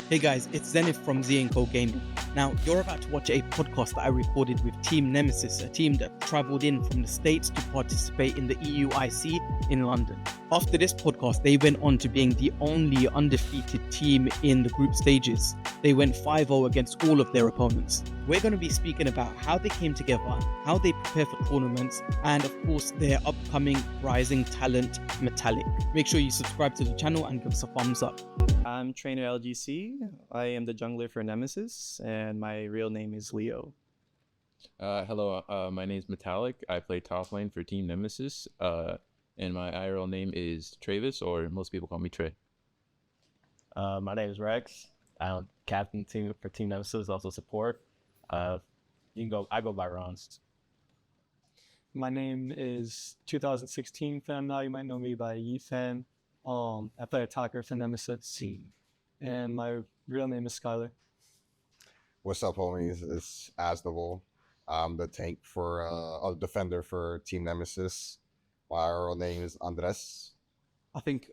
Hey guys, it's Zenith from Z&Co Gaming. Now, you're about to watch a podcast that I recorded with Team Nemesis, a team that travelled in from the States to participate in the EUIC in London. After this podcast, they went on to being the only undefeated team in the group stages. They went 5-0 against all of their opponents. We're going to be speaking about how they came together, how they prepare for tournaments, and of course, their upcoming rising talent, Metallic. Make sure you subscribe to the channel and give us a thumbs up. I'm Trainer LGC. I am the jungler for Nemesis, and my real name is Leo. Hello, my name is Metallic. I play top lane for Team Nemesis, and my IRL name is Travis, or most people call me Trey. My name is Rex. I'm captain team for Team Nemesis, also support. I go by Rons. My name is 2016 fan now. You might know me by Ethan. I play attacker for Nemesis, and my real name is Skylar. What's up, homies? It's Asdevil. I'm the tank for a defender for Team Nemesis. My real name is Andres. I think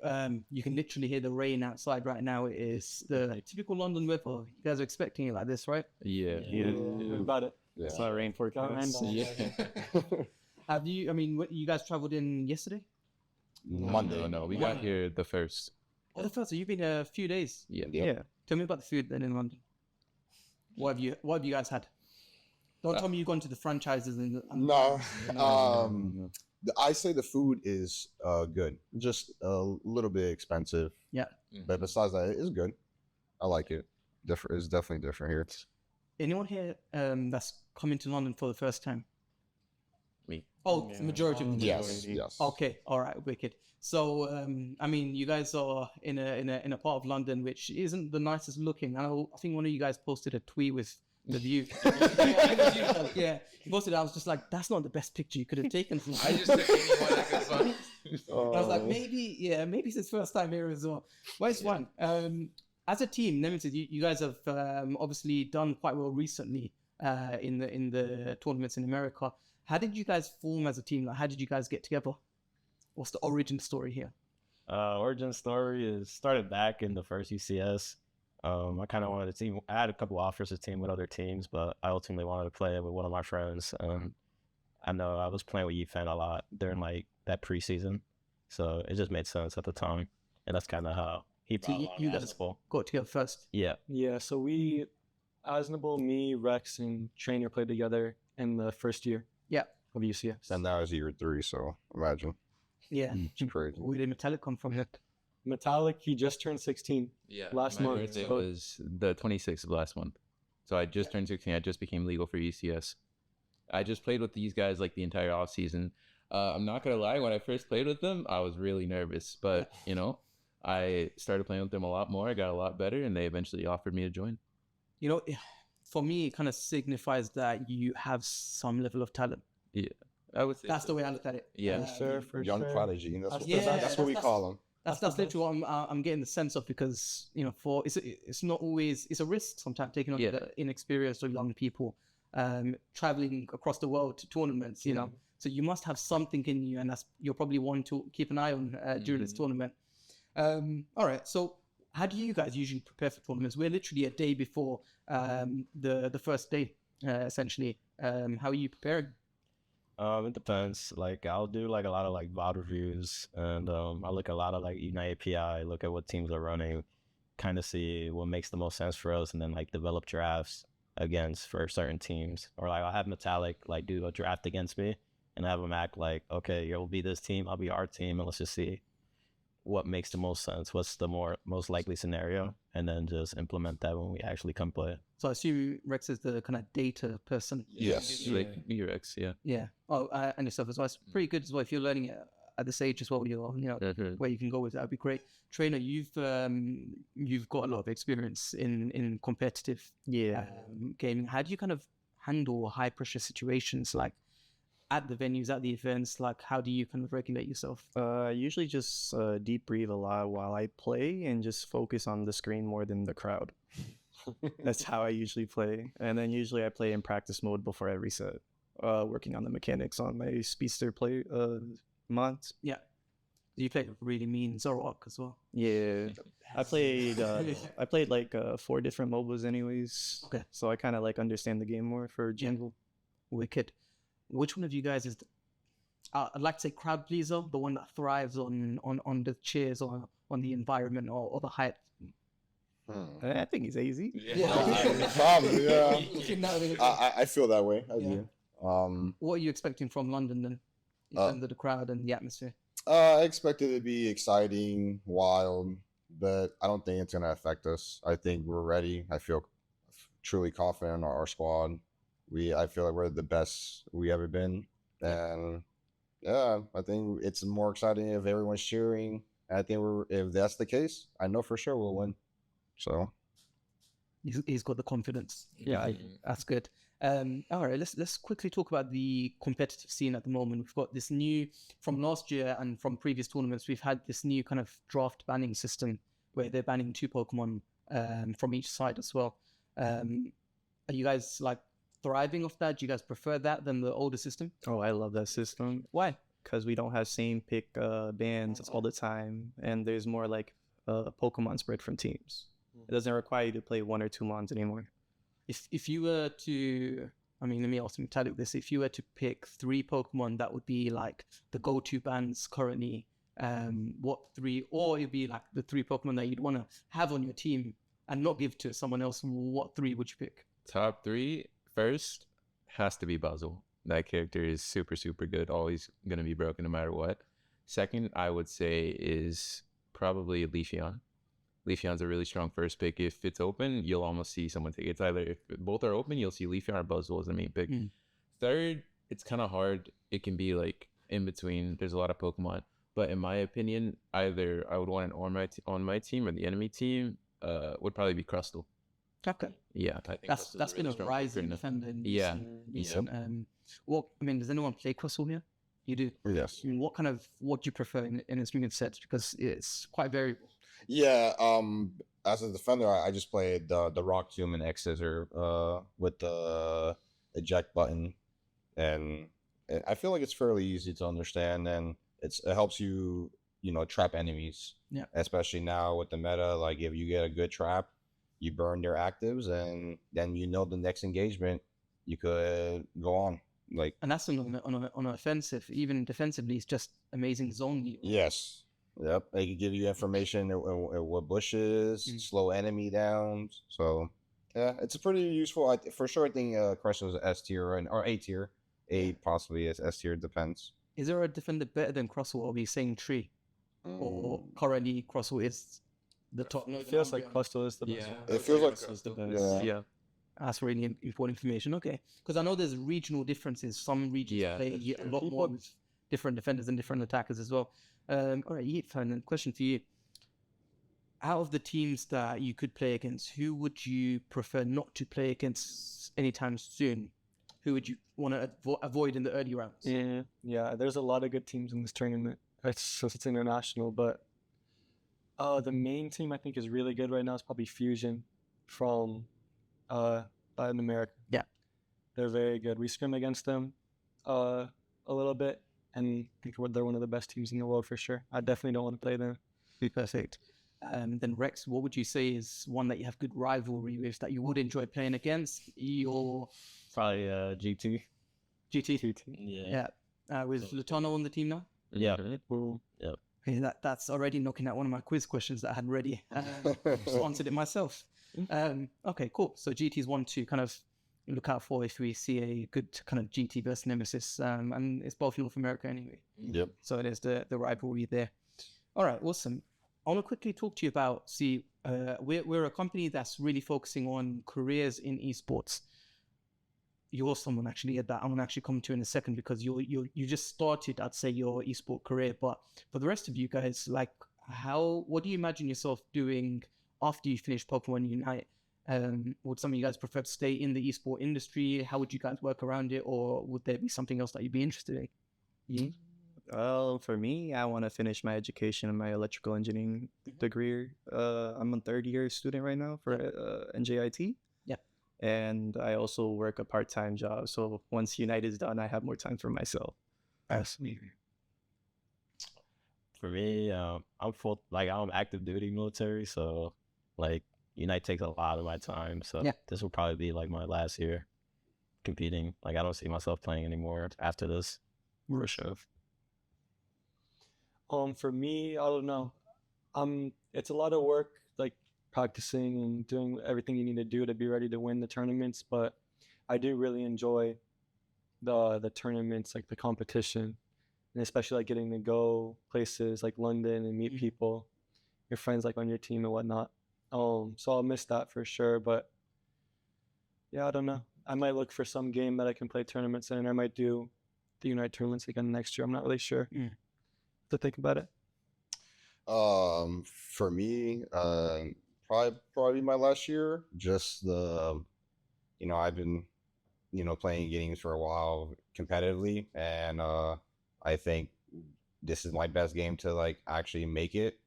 you can literally hear the rain outside right now. It is the typical London weather. You guys are expecting it like this, right? Yeah. About it. Yeah. It's not rain forecast. Yeah. Have you? I mean, you guys travelled in yesterday? Monday. No, we got here the first. Oh, the first. So you've been a few days. Yeah. Yeah. Tell me about the food then in London. What have you guys had? Don't tell me you've gone to the franchises and. No. I say the food is good. Just a little bit expensive. Yeah. But besides that, it's good. I like it. It's definitely different here. Anyone here that's coming to London for the first time? Me. Oh, the majority of them. Yes. Okay, all right, wicked. So, I mean, you guys are in a part of London which isn't the nicest looking. I think one of you guys posted a tweet with the view. Yeah, you posted it. I was just like, that's not the best picture you could have taken. I just took anyone I could find. I was like, maybe it's his first time here as well. Well, it's fun. As a team, Nemesis, you guys have obviously done quite well recently in the tournaments in America. How did you guys form as a team? Like, how did you guys get together? What's the origin story here? Origin story is started back in the first UCS. I kind of wanted a team. I had a couple offers to team with other teams, but I ultimately wanted to play with one of my friends. I know I was playing with Ethan a lot during like that preseason, so it just made sense at the time, and that's kind of how he brought along you guys got together first. Yeah. Yeah, so we, Asnable, me, Rex, and Trainer played together in the first year. Yeah. Of UCS. And now it's year 3, so imagine. Yeah. It's crazy. Where did Metallic come from? Metallic, he just turned 16. Yeah. Last my month. birthday was the 26th of last month. So I just turned 16. I just became legal for ECS. I just played with these guys like the entire off season. I'm not going to lie. When I first played with them, I was really nervous. But, I started playing with them a lot more. I got a lot better, and they eventually offered me to join. For me, it kind of signifies that you have some level of talent. Yeah. I would say That's the way I look at it. Yeah. Sure, for Young sure. prodigy. That's Yeah, what we call them. That's literally what I'm getting the sense of, because it's not always, it's a risk sometimes taking on the inexperienced or young people traveling across the world to tournaments. So you must have something in you, and you're probably one to keep an eye on during this tournament. All right, so how do you guys usually prepare for tournaments? We're literally a day before the first day, essentially. How are you preparing? It depends. Like I'll do like a lot of like VOD reviews, and I look at a lot of like Unite API, look at what teams are running, kind of see what makes the most sense for us, and then like develop drafts for certain teams. Or like I'll have Metallic like do a draft against me, and have them act like, okay, you'll be this team, I'll be our team, and let's just see what makes the most sense, what's the most likely scenario, and then just implement that when we actually come play. So I assume Rex is the kind of data person. Yes. Like UX, yeah. Yeah. Oh, and yourself as well. It's pretty good as well if you're learning it at this age as well. Where you can go with that would be great. Trainer, you've got a lot of experience in competitive gaming. How do you kind of handle high pressure situations like at the venues, at the events? Like, how do you kind of regulate yourself? I usually just deep breathe a lot while I play and just focus on the screen more than the crowd. That's how I usually play. And then usually I play in practice mode before every set, working on the mechanics on my speedster play mods. Yeah. You played with really mean Zoroark as well. Yeah, I played like 4 different MOBAs anyways. Okay. So I kind of like understand the game more for jungle. Wicked. Which one of you guys is? I'd like to say crowd pleaser, the one that thrives on the cheers or on the environment or the hype. I think he's easy. Probably, yeah. You know, I feel that way. I Yeah. do. what are you expecting from London then, in terms of the crowd and the atmosphere? I expect it to be exciting, wild, but I don't think it's gonna affect us. I think we're ready. I feel truly confident in our squad. I feel like we're the best we ever been, and yeah, I think it's more exciting if everyone's cheering. I think if that's the case, I know for sure we'll win. So He's got the confidence. Yeah, That's good. All right, let's quickly talk about the competitive scene at the moment. We've got this new, from last year and from previous tournaments, we've had this new kind of draft banning system where they're banning 2 Pokemon from each side as well. Are you guys like thriving off that? Do you guys prefer that than the older system? Oh, I love that system Why? because we don't have same pick bans all the time, and there's more like Pokemon spread from teams. It doesn't require you to play 1 or 2 mons anymore. If you were to, I mean, let me ask Metallic this. If you were to pick 3 Pokemon that would be like the go-to bans currently, what 3, or it'd be like the 3 Pokemon that you'd want to have on your team and not give to someone else, what 3 would you pick? Top 3 first has to be Buzzle. That character is super, super good. Always going to be broken no matter what. Second, I would say is probably Leafeon. Leafeon's a really strong first pick. If it's open, you'll almost see someone take it. It's either if both are open, you'll see Leafeon or Buzzle as the main pick. Third, it's kind of hard. It can be like in between. There's a lot of Pokemon. But in my opinion, either I would want an on my team or the enemy team would probably be Crustle. Okay. Yeah, I think That's been a rising defender. Yeah. Well, I mean, does anyone play Crustle here? You do. yes. I mean, what do you prefer in its movement sets? Because it's quite variable. Yeah, as a defender, I just played the Rock Tomb and X Scissor with the eject button, and I feel like it's fairly easy to understand, and it helps you trap enemies. Yeah. Especially now with the meta, like if you get a good trap, you burn their actives, and then the next engagement you could go on. Like, And that's on an offensive. Even defensively, it's just amazing zone. yes. Yep, they can give you information of what bushes, slow enemy down. So, yeah, it's pretty useful. For sure, I think Crustle is S tier or A tier. A possibly is S tier, depends. Is there a defender better than Crustle, or are we saying Tree? Or currently Crustle is the top? it feels like Crustle is the best. It feels like Crustle's the best. yeah. That's really important information. Okay, because I know there's regional differences. Some regions play a lot more with different defenders and different attackers as well. All right, Yifan, question for you. Out of the teams that you could play against, who would you prefer not to play against anytime soon? Who would you want to avoid in the early rounds? Yeah. There's a lot of good teams in this tournament. It's international, but the main team I think is really good right now is probably Fusion from Latin America. Yeah. They're very good. We scrim against them a little bit, and I think they're one of the best teams in the world for sure. I definitely don't want to play them. Perfect. Then Rex, what would you say is one that you have good rivalry with that you would enjoy playing against? Or Probably GT. GT? Yeah. Yeah. With Lutano on the team now? Yeah. Okay, that's already knocking out one of my quiz questions that I had ready. Just answered it myself. Okay, cool. So GT is one to kind of look out for if we see a good kind of GT versus Nemesis, and it's both North America anyway. Yep. So there's the rivalry there. All right, awesome. I want to quickly talk to you about, we're a company that's really focusing on careers in esports. You're someone actually that I'm going to actually come to in a second, because you just started, I'd say, your esport career. But for the rest of you guys, like, what do you imagine yourself doing after you finish Pokemon Unite? Would some of you guys prefer to stay in the esport industry? How would you guys work around it? Or would there be something else that you'd be interested in? Well, for me, I want to finish my education in my electrical engineering degree. I'm a 3rd-year student right now for NJIT. Yeah. And I also work a part-time job. So once Unite is done, I have more time for myself. Absolutely. For me, I'm active duty military, so like Unite takes a lot of my time. So Yeah. this will probably be like my last year competing. Like I don't see myself playing anymore after this. For sure. For me, I don't know. It's a lot of work, like practicing and doing everything you need to do to be ready to win the tournaments. But I do really enjoy the tournaments, like the competition, and especially like getting to go places like London and meet people, your friends like on your team and whatnot. So I'll miss that for sure. But yeah, I don't know. I might look for some game that I can play tournaments in. I might do the Unite tournaments again next year. I'm not really sure. To think about it. For me, probably my last year. Just I've been, playing games for a while competitively, and I think this is my best game to like actually make it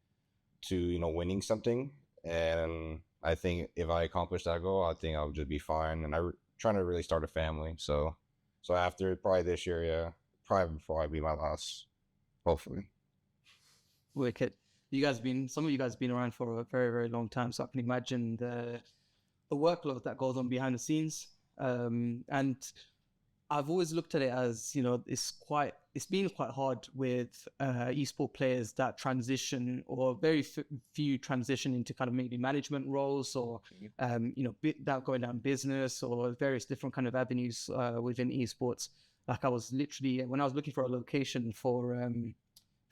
to winning something. And I think if I accomplish that goal, I think I'll just be fine. And trying to really start a family. So after probably this year, yeah, probably be my last, hopefully. Wicked. Some of you guys have been around for a very, very long time, so I can imagine the workload that goes on behind the scenes. And I've always looked at it as, it's been quite hard with esport players that transition, or very few transition into kind of maybe management roles, or that going down business or various different kind of avenues within esports. Like I was literally, when I was looking for a location for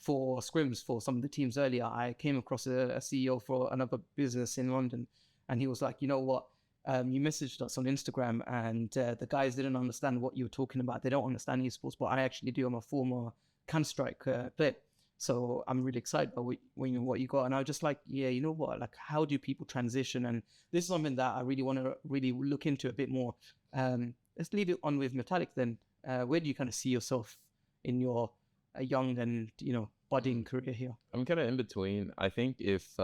scrims for some of the teams earlier, I came across a CEO for another business in London, and he was like, you know what, you messaged us on Instagram, and the guys didn't understand what you were talking about. They don't understand esports, but I actually do. I'm a former Counter-Strike player, so I'm really excited about what you got. And I was just like, yeah, you know what, like how do people transition? And this is something that I really want to really look into a bit more. Let's leave it on with Metallic then. Where do you kind of see yourself in your young and budding career here? I'm kind of in between. I think if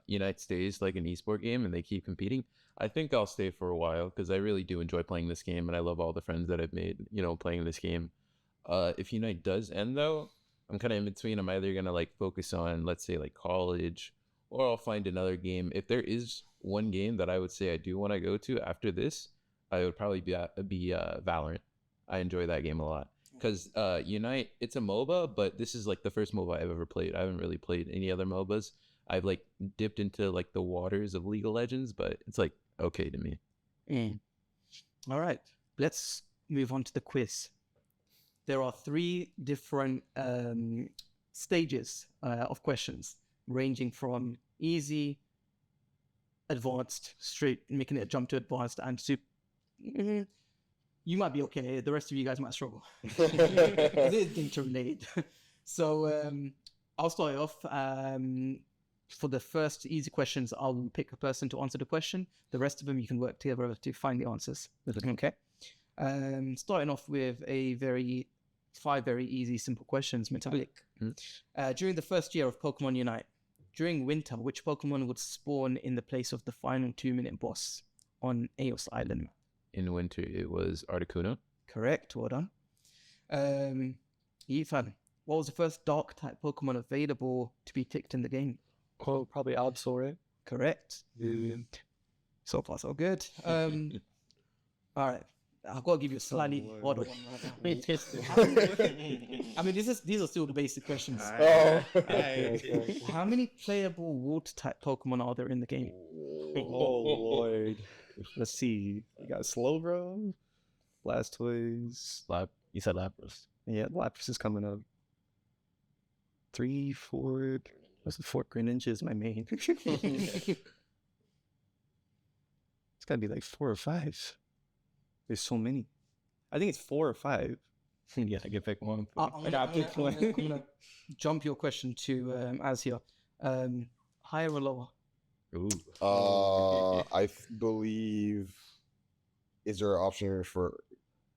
Unite stays like an esport game and they keep competing, I think I'll stay for a while, because I really do enjoy playing this game and I love all the friends that I've made playing this game. If Unite does end though, I'm kind of in between. I'm either gonna like focus on, let's say, like college, or I'll find another game. If there is one game that I would say I do want to go to after this, I would probably be Valorant. I enjoy that game a lot. Because Unite, it's a MOBA, but this is like the first MOBA I've ever played. I haven't really played any other MOBAs. I've like dipped into like the waters of League of Legends, but it's like okay to me. All right, let's move on to the quiz. There are 3 different stages of questions, ranging from easy, advanced, straight, making it a jump to advanced, and super. You might be okay. The rest of you guys might struggle. It is interrelated. So I'll start off. For the first easy questions, I'll pick a person to answer the question. The rest of them, you can work together to find the answers. Okay. Starting off with 5 very easy, simple questions. Metallic. During the first year of Pokémon Unite, during winter, which Pokémon would spawn in the place of the final 2-minute boss on Aeos Island? In winter, it was Articuno. Correct. Well done. Ethan, what was the first dark type Pokemon available to be picked in the game? Oh, probably Absol, right? Correct. So far, so good. All right. I've got to give you a slightly harder one right now. I mean, these are still the basic questions. How many playable water type Pokemon are there in the game? Oh Lord. Let's see. We got Slowbro, Blastoise. You said Lapras. Yeah, Lapras is coming up. 3, 4. What's the 4? Greninja is my main. It's gotta be like 4 or 5. There's so many. I think it's 4 or 5. Yeah, I can pick one. I'm gonna jump your question to Azia. Higher or lower? Ooh. I believe. Is there an option for?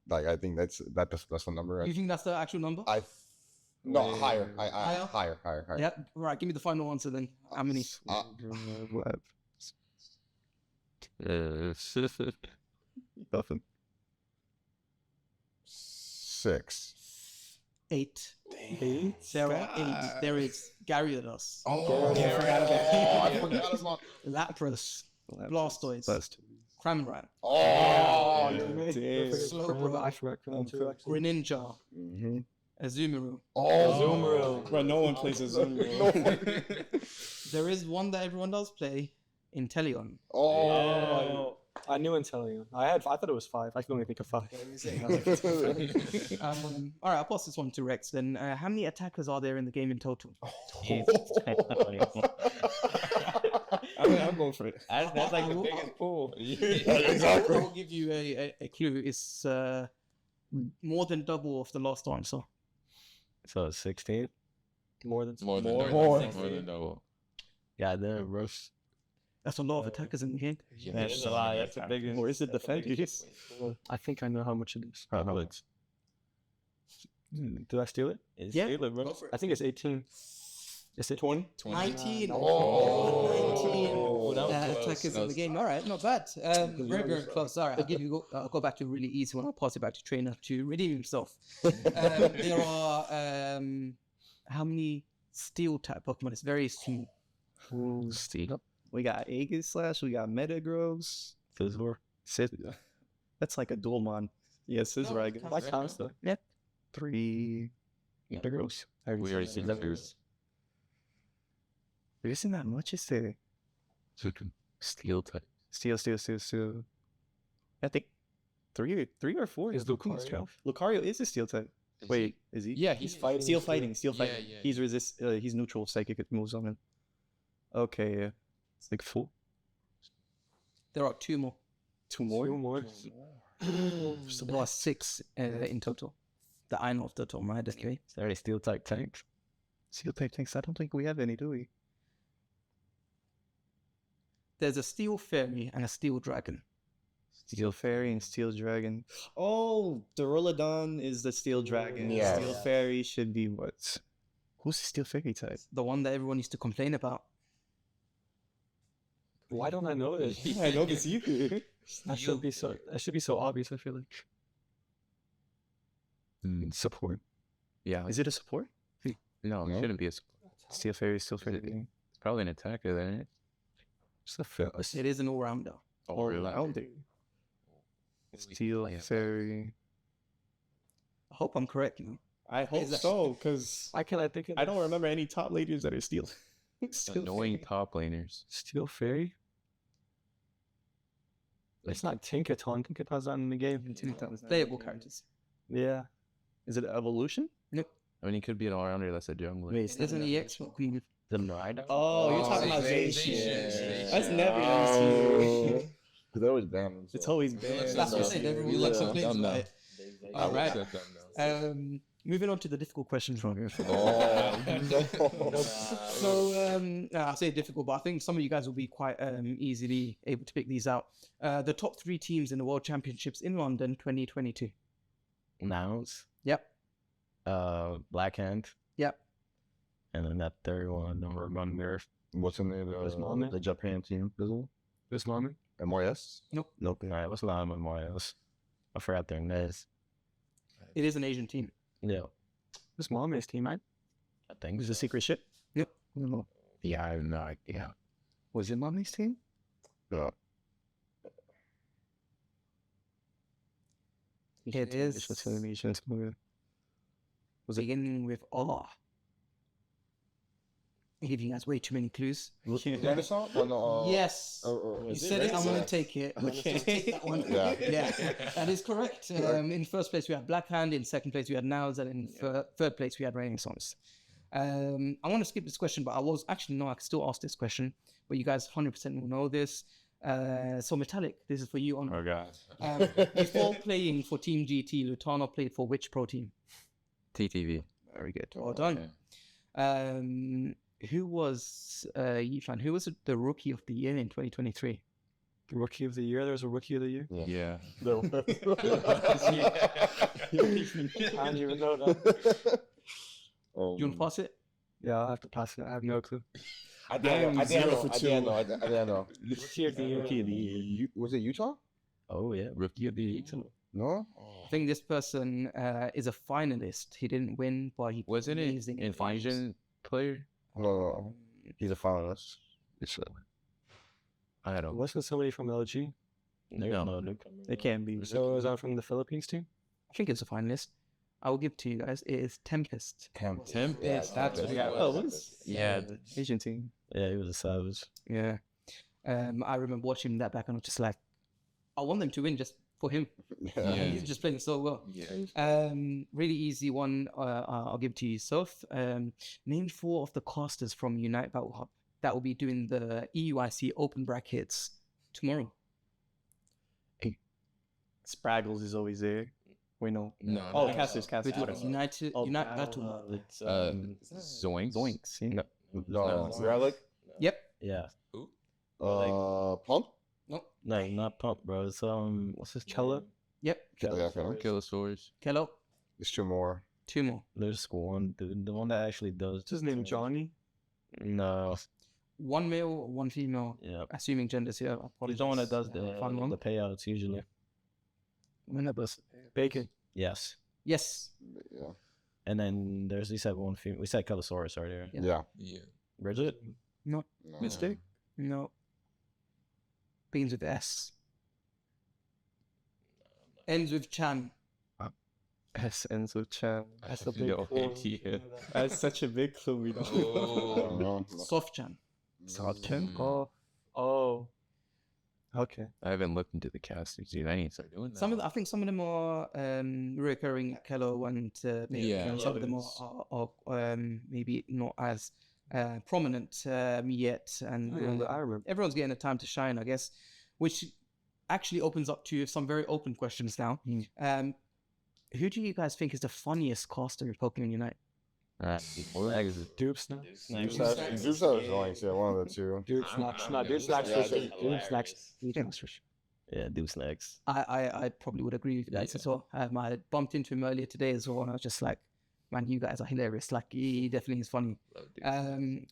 Like, I think that's the number. Right? You think that's the actual number? No, higher. Higher? Higher. Yeah. Right. Give me the final answer then. How many? Nothing. 6. 8. Eight? There are 8. There is Gyarados, Oh, Yeah, I forgot about I forgot about. Lapras, Blastoise, Bust. Cramorant, Oh, damn. Slowbro, I forgot that too, actually. Greninja, mm-hmm. Azumarill. Oh, Bro, no one plays Azumarill. There is one that everyone does play, Inteleon. Oh, I knew Inteleon. I thought it was 5. I could only think of 5. All right, I'll pass this one to Rex. Then, how many attackers are there in the game in total? I'm going for it. That's like the biggest pool. exactly. I'll give you a clue. It's more than double of the last answer. So 16. More than More than More. double. Yeah, then Rush. That's a lot of attackers in the game. That's a lot. That's a big. Or is it defenders? I think I know how much it is. Probably. Did I steal it? Yeah. I think it's 18. Is it 20? 19. Oh. 19 attackers in the game. All right, not bad. Very, very close. All right, I'll go back to a really easy one. I'll pass it back to Trainer to redeem himself. There are how many steel type Pokemon? It's very small. Steel. We got Aegislash, we got Metagross. Fizzlor. That's like a dual mon. Yeah, Scizor, I guess. That counts though. 3 Metagross. We already seen that. There isn't that much, is there? Steel type. Steel. I think 3 or 4 Is Lucario. Lucario? Lucario is a steel type. Wait, is he? Yeah, He's fighting. Steel fighting. Yeah. He's neutral psychic moves on him. Okay, yeah. It's like 4. There are 2 more. 2 more? 2 more. So there are 6 in total that I know off the top of my head. Okay. Is there any steel type tanks? Steel type tanks. I don't think we have any, do we? There's a Steel Fairy and a Steel Dragon. Steel Fairy and Steel Dragon. Oh, Duraludon is the Steel Dragon. Yeah. Steel Fairy should be what? Who's the Steel Fairy type? The one that everyone used to complain about. Why don't I know this? I know this you. That should be so obvious, I feel like. Support. Yeah. Is it a support? No, it shouldn't be a. Steel Fairy, Steel Fairy. It's probably an attacker, then. It's a first. It is an all-rounder. All-rounder. Steel Fairy. I hope I'm correct. You know? I hope so, because Why can't I think of I don't remember any top leaders that are steel. Annoying top laners. Steel Fairy? It's not Tinkaton. Tinkaton's not in the game. Playable characters. Yeah. Is it evolution? I mean, he could be an all-rounder that's a jungler. Wait, There's an EX Queen. The Rider. oh, you're talking about Zacian. That's never Zacian. Because always banned. It's always been. That's what I said. Everyone likes to play Dumb now. it. All right. Moving on to the difficult questions from here. So I'll say difficult, but I think some of you guys will be quite easily able to pick these out. The top 3 teams in the World Championships in London 2022. Nouns. Yep. Blackhand. Yep. And then that third one, don't remember. What's in there? The Japan team. This moment? MOS? Nope. Alright, what's the line with Marios? I forgot their names. It is an Asian team. Yeah. This Mommy's team, right? I think Is it a secret ship? Yep. No. Yeah, I have no idea. Was it Mommy's team? Yeah. It is beginning with R. I'm giving you guys way too many clues. Renaissance? Or no, Yes. You said it, I'm going to take it. Okay. Just take that one. Yeah. Yeah, that is correct. In first place, we had Blackhand. In second place, we had Niles. And in third place, we had Renaissance. I want to skip this question, but I can still ask this question. But you guys 100% will know this. So Metallic, this is for you. Oh, God. Before playing for Team GT, Lutano played for which pro team? TTV. Very good. Well done. Okay. Who was Yifan? Who was the rookie of the year in 2023? The rookie of the year? There's a rookie of the year? Yeah. I don't even know that. Do you want to pass it? Yeah, I'll have to pass it. I have no clue. I didn't know. Rookie of the year. Was it Utah? Oh, yeah. Rookie of the year. No. I think this person is a finalist. He didn't win, but he Wasn't it amazing in an finals. Asian player? No. He's a finalist. It's I don't. Wasn't somebody from LG? No. It can be. So is that from the Philippines team? I think it's a finalist. I will give to you guys. It is Tempest. Tempest. That's what Oh, what is? Yeah. the Asian team. Yeah, he was a savage. Yeah. I remember watching that back and I was just like, I want them to win just for him. Yeah. He's just playing so well. Yeah. Really easy one. I'll give to you, Soph. Name 4 of the casters from Unite Battle Hub that will be doing the EUIC open brackets tomorrow. Spraggles is always there. Wait, no. No. Oh, no. casters. United Oh, Unite Battle Hub. It's, Zoinks. Zoinks. Yeah. No. Relic. Yep. yeah. Pump. No. No, not Pump, bro. It's what's his Kella? Yep. Yeah, okay. Killosaurus. Kello. There's 2 more. 2 more. There's one dude, the one that actually does. What's his name? Johnny? No. 1 male, 1 female. Yeah. Assuming genders here. He's the one that does the Fun one. the payouts usually. Bacon. Yes. Yes. Yeah. And then we said one female. We said Calosaurus earlier. Yeah. Yeah. Bridget. No. Mistake? No. Begins with S. Ends with Chan. S ends with Chan. That's a big No clue. idea. That's such a big clue. We I don't Oh. know. Soft Chan. Chan. Oh. Okay. I haven't looked into the casters, dude. I need to start doing that. I think some of them are recurring at Kello and maybe Yeah. some of them are maybe not as prominent yet. And I remember. everyone's getting a time to shine, I guess, which actually opens up to some very open questions now. Who do you guys think is the funniest caster in Pokemon Unite? Dupe Snacks. Zeus has Zoinks, yeah, one of the 2. Dupe Snacks. No, Dupe Snacks for sure. Dupe Snacks. Yeah, Deuce next. I probably would agree with you guys as well. I bumped into him earlier today as well, and I was just like, man, you guys are hilarious. Like, he definitely is funny. Kind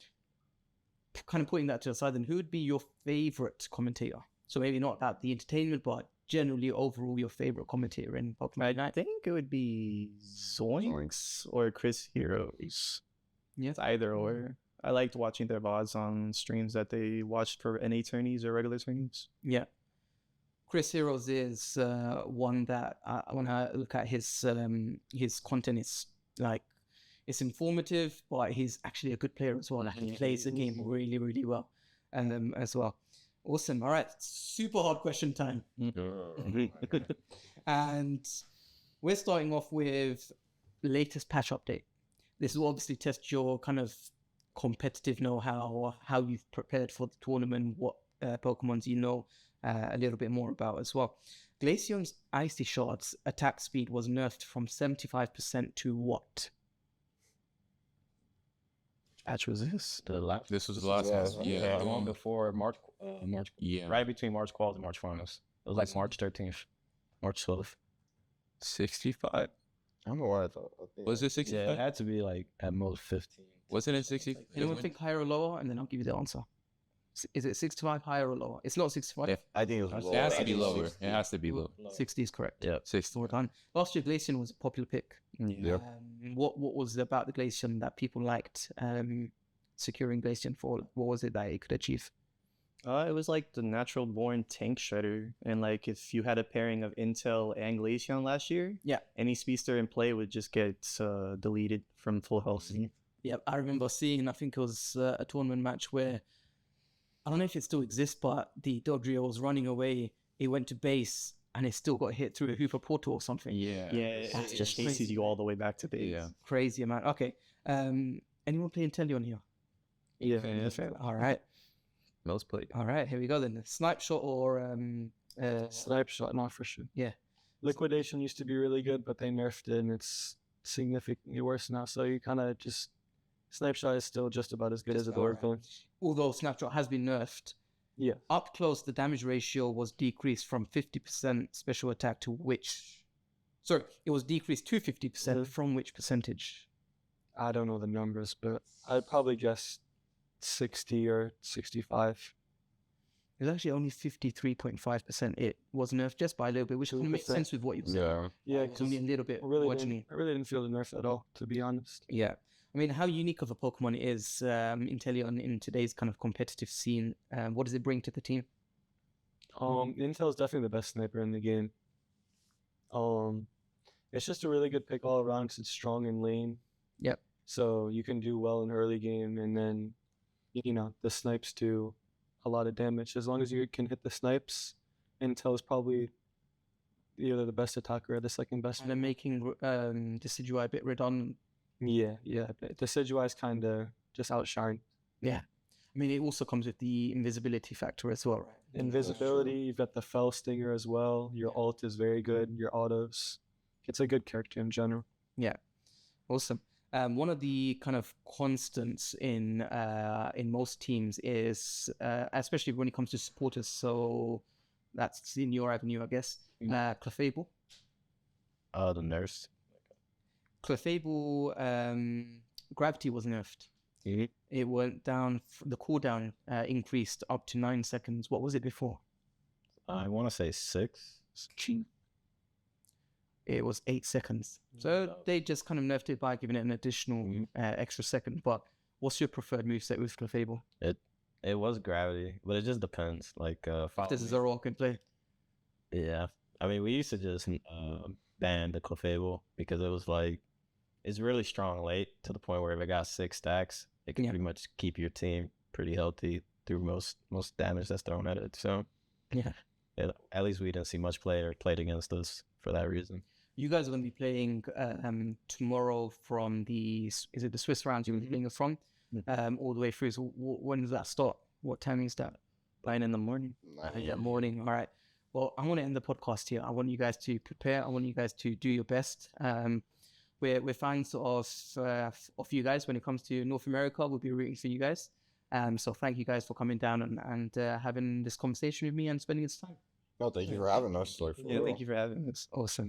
of putting that to the side, then who would be your favorite commentator? So maybe not about the entertainment, but generally overall your favorite commentator in Pokemon I Unite. think it would be Zoinks or Chris Heroes. Yeah. It's either or. I liked watching their VODs on streams that they watched for NA tourneys or regular tourneys. Yeah. Chris Heroes is one that when I look at his content, it's like, it's informative, but he's actually a good player as well. Like, he plays the game really, really well, and as well. Awesome. All right, super hard question time. And we're starting off with latest patch update. This will obviously test your kind of competitive know-how, how you've prepared for the tournament, what Pokemons you know a little bit more about as well. Glaceon's Icy Shard's attack speed was nerfed from 75% to what? Patch was this? The last. This was the last Yeah, one. yeah. Yeah. The one before March. March. Yeah. Right between March Quals and March Finals. It was like March 13th, March 12th. 65. I don't know what I thought. I think Was it 65? Yeah, it had to be like at most 15. Wasn't it 60? Anyone think higher or lower? And then I'll give you the answer. Is it 65 higher or lower? It's not 65. Yeah. I think it was It has to I be think lower. 60. It has to be low. 60 is correct. Yeah. 60. We're done. Last year, Glaceon was a popular pick. Yep. What was it about the Glaceon that people liked securing Glaceon for? What was it that it could achieve? It was like the natural born tank shredder. And like if you had a pairing of Intel and Glaceon last year, Yeah. any speedster in play would just get deleted from full health. Yeah, I remember seeing, I think it was a tournament match where, I don't know if it still exists, but the Dodrio was running away. He went to base and it still got hit through a Hoover portal or something. Yeah. Yeah, That's it just chases crazy. you all the way back to base. Yeah. Crazy amount. Okay. Anyone play Inteleon here? Yeah. All right. Most played. All right. Here we go then. Snipe shot or Snipe shot, not for sure. Yeah. Liquidation used to be really good, but they nerfed it and it's significantly worse now. So you kind of just, Snipe shot is still just about as good as it was. although Snapshot has been nerfed, Yeah. up close the damage ratio was decreased from 50% special attack to which? Sorry, it was decreased to 50% from which percentage? I don't know the numbers, but I'd probably guess 60 or 65. It was actually only 53.5%. It was nerfed just by a little bit, which kind of makes 2%. sense with what you said. Yeah. Yeah, It's only a little bit I marginally. really didn't feel the nerf at all, to be honest. Yeah. I mean, how unique of a Pokemon it is Inteleon in today's kind of competitive scene? What does it bring to the team? Intel's definitely the best sniper in the game. It's just a really good pick all around because it's strong in lane. Yep. So you can do well in early game, and then, the snipes do a lot of damage. As long as you can hit the snipes, Intel is probably either the best attacker or the second best. And then making Decidueye a bit redundant. Yeah. Decidueye is kind of just outshined. Yeah. I mean, it also comes with the invisibility factor as well, right? Invisibility, you've got the Fell Stinger as well. Your ult is very good. Your autos. It's a good character in general. Yeah. Awesome. One of the kind of constants in most teams is, especially when it comes to supporters, so that's in your avenue, I guess, Clefable. The nurse. Clefable, gravity was nerfed. It went down, the cooldown increased up to 9 seconds. What was it before? I want to say 6. It was 8 seconds. So they just kind of nerfed it by giving it an additional extra second. But what's your preferred moveset with Clefable? It was gravity, but it just depends. Like, This is a rock and play. Yeah. I mean, we used to just ban the Clefable because it was like, it's really strong late to the point where if it got 6 stacks, it can pretty much keep your team pretty healthy through most damage that's thrown at it. So, yeah, at least we didn't see much player played against us for that reason. You guys are going to be playing tomorrow from the Swiss rounds you're going to be playing us from, all the way through. So when does that start? What time is that? 9 in the morning. Yeah, morning. All right. Well, I want to end the podcast here. I want you guys to prepare. I want you guys to do your best. We're fans of you guys when it comes to North America. We'll be rooting for you guys. So thank you guys for coming down and having this conversation with me and spending this time. No, thank you for having us. Thank you for having us. Awesome.